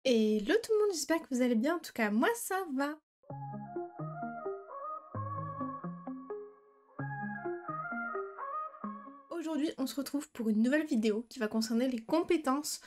Hello tout le monde, j'espère que vous allez bien, en tout cas moi ça va. Aujourd'hui on se retrouve pour une nouvelle vidéo qui va concerner les compétences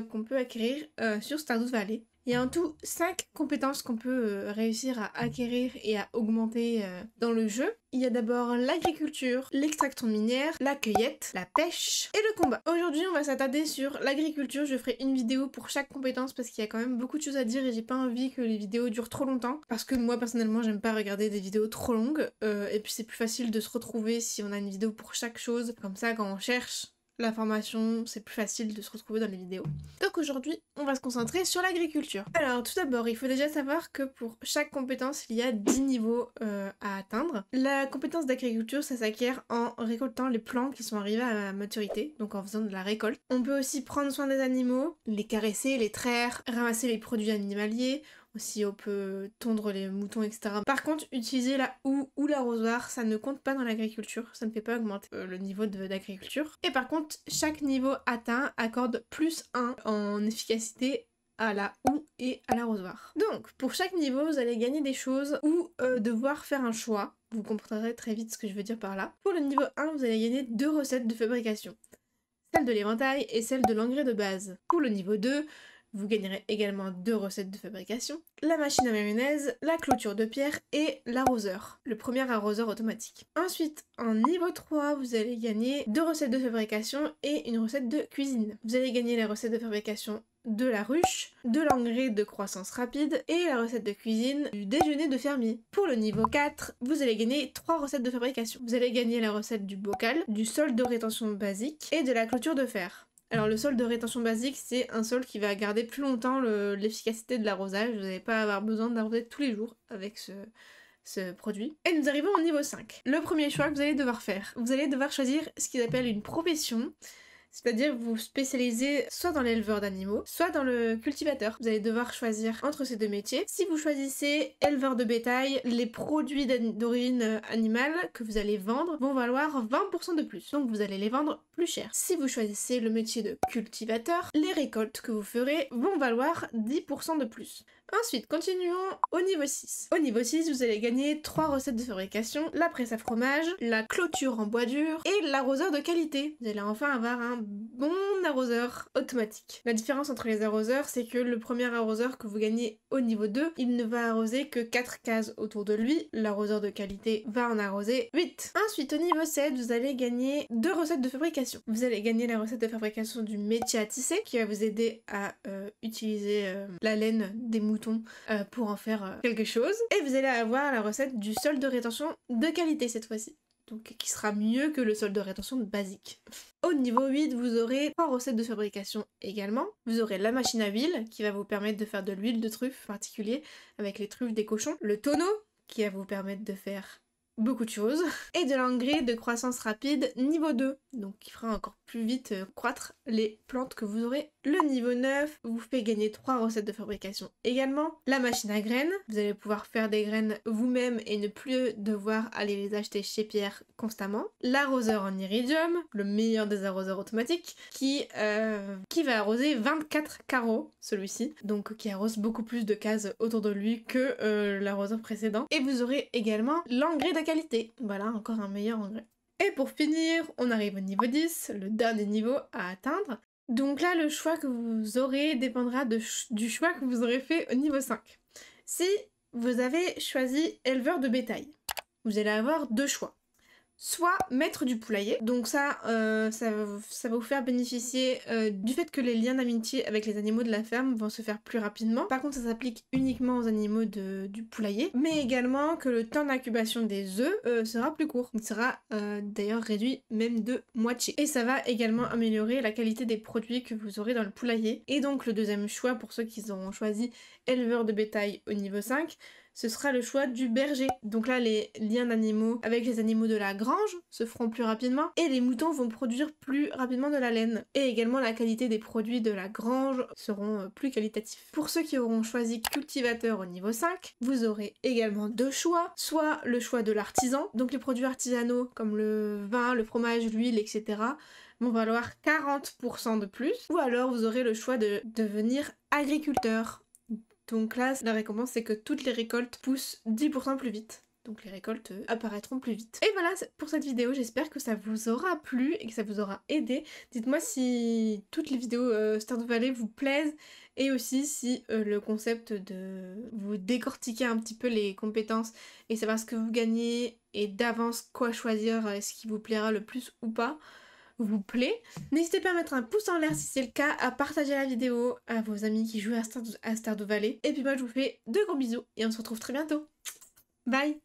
qu'on peut acquérir sur Stardew Valley. Il y a en tout 5 compétences qu'on peut réussir à acquérir et à augmenter dans le jeu. Il y a d'abord l'agriculture, l'extraction minière, la cueillette, la pêche et le combat. Aujourd'hui on va s'attarder sur l'agriculture, je ferai une vidéo pour chaque compétence parce qu'il y a quand même beaucoup de choses à dire et j'ai pas envie que les vidéos durent trop longtemps. Parce que moi personnellement j'aime pas regarder des vidéos trop longues et puis c'est plus facile de se retrouver si on a une vidéo pour chaque chose. Comme ça quand on cherche l'information, c'est plus facile de se retrouver dans les vidéos. Donc aujourd'hui, on va se concentrer sur l'agriculture. Alors tout d'abord, il faut déjà savoir que pour chaque compétence, il y a 10 niveaux à atteindre. La compétence d'agriculture, ça s'acquiert en récoltant les plants qui sont arrivés à la maturité, donc en faisant de la récolte. On peut aussi prendre soin des animaux, les caresser, les traire, ramasser les produits animaliers. Aussi, on peut tondre les moutons, etc. Par contre, utiliser la houe ou l'arrosoir, ça ne compte pas dans l'agriculture. Ça ne fait pas augmenter le niveau d'agriculture. Et par contre, chaque niveau atteint accorde plus 1 en efficacité à la houe et à l'arrosoir. Donc, pour chaque niveau, vous allez gagner des choses ou devoir faire un choix. Vous comprendrez très vite ce que je veux dire par là. Pour le niveau 1, vous allez gagner 2 recettes de fabrication. Celle de l'éventail et celle de l'engrais de base. Pour le niveau 2, vous gagnerez également 2 recettes de fabrication, la machine à mayonnaise, la clôture de pierre et l'arroseur, le premier arroseur automatique. Ensuite, en niveau 3, vous allez gagner 2 recettes de fabrication et une recette de cuisine. Vous allez gagner les recettes de fabrication de la ruche, de l'engrais de croissance rapide et la recette de cuisine du déjeuner de fermier. Pour le niveau 4, vous allez gagner 3 recettes de fabrication. Vous allez gagner la recette du bocal, du sol de rétention basique et de la clôture de fer. Alors le sol de rétention basique, c'est un sol qui va garder plus longtemps l'efficacité de l'arrosage. Vous n'allez pas avoir besoin d'arroser tous les jours avec ce produit. Et nous arrivons au niveau 5. Le premier choix que vous allez devoir faire. Vous allez devoir choisir ce qu'ils appellent une profession. C'est-à-dire vous spécialisez soit dans l'éleveur d'animaux, soit dans le cultivateur. Vous allez devoir choisir entre ces deux métiers. Si vous choisissez éleveur de bétail, les produits d'origine animale que vous allez vendre vont valoir 20% de plus. Donc vous allez les vendre plus cher. Si vous choisissez le métier de cultivateur, les récoltes que vous ferez vont valoir 10% de plus. Ensuite, continuons au niveau 6. Au niveau 6, vous allez gagner 3 recettes de fabrication, la presse à fromage, la clôture en bois dur et l'arroseur de qualité. Vous allez enfin avoir un bon arroseur automatique. La différence entre les arroseurs, c'est que le premier arroseur que vous gagnez au niveau 2, il ne va arroser que 4 cases autour de lui. L'arroseur de qualité va en arroser 8. Ensuite, au niveau 7, vous allez gagner 2 recettes de fabrication. Vous allez gagner la recette de fabrication du métier à tisser qui va vous aider à utiliser la laine des moutons pour en faire quelque chose. Et vous allez avoir la recette du sol de rétention de qualité cette fois-ci. Donc qui sera mieux que le sol de rétention basique. Au niveau 8, vous aurez 3 recettes de fabrication également. Vous aurez la machine à huile qui va vous permettre de faire de l'huile de truffe en particulier avec les truffes des cochons. Le tonneau qui va vous permettre de faire beaucoup de choses. Et de l'engrais de croissance rapide niveau 2. Donc qui fera encore plus vite croître les plantes que vous aurez. Le niveau 9 vous fait gagner 3 recettes de fabrication également. La machine à graines, vous allez pouvoir faire des graines vous-même et ne plus devoir aller les acheter chez Pierre constamment. L'arroseur en iridium, le meilleur des arroseurs automatiques, qui va arroser 24 carreaux, celui-ci, donc qui arrose beaucoup plus de cases autour de lui que l'arroseur précédent. Et vous aurez également l'engrais de qualité. Voilà, encore un meilleur engrais. Et pour finir, on arrive au niveau 10, le dernier niveau à atteindre. Donc là, le choix que vous aurez dépendra du choix que vous aurez fait au niveau 5. Si vous avez choisi éleveur de bétail, vous allez avoir 2 choix. Soit maître du poulailler, donc ça va vous faire bénéficier du fait que les liens d'amitié avec les animaux de la ferme vont se faire plus rapidement. Par contre, ça s'applique uniquement aux animaux du poulailler, mais également que le temps d'incubation des œufs sera plus court. Il sera d'ailleurs réduit même de moitié. Et ça va également améliorer la qualité des produits que vous aurez dans le poulailler. Et donc le deuxième choix pour ceux qui auront choisi éleveur de bétail au niveau 5, ce sera le choix du berger. Donc là, les liens d'animaux avec les animaux de la grange se feront plus rapidement et les moutons vont produire plus rapidement de la laine. Et également, la qualité des produits de la grange seront plus qualitatifs. Pour ceux qui auront choisi cultivateur au niveau 5, vous aurez également 2 choix. Soit le choix de l'artisan, donc les produits artisanaux comme le vin, le fromage, l'huile, etc. vont valoir 40% de plus. Ou alors vous aurez le choix de devenir agriculteur. Donc là, la récompense, c'est que toutes les récoltes poussent 10% plus vite. Donc les récoltes apparaîtront plus vite. Et voilà pour cette vidéo, j'espère que ça vous aura plu et que ça vous aura aidé. Dites-moi si toutes les vidéos Stardew Valley vous plaisent et aussi si le concept de vous décortiquer un petit peu les compétences et savoir ce que vous gagnez et d'avance quoi choisir, ce qui vous plaira le plus ou pas, vous plaît. N'hésitez pas à mettre un pouce en l'air si c'est le cas, à partager la vidéo à vos amis qui jouent à Stardew Valley. Et puis moi je vous fais de gros bisous et on se retrouve très bientôt. Bye!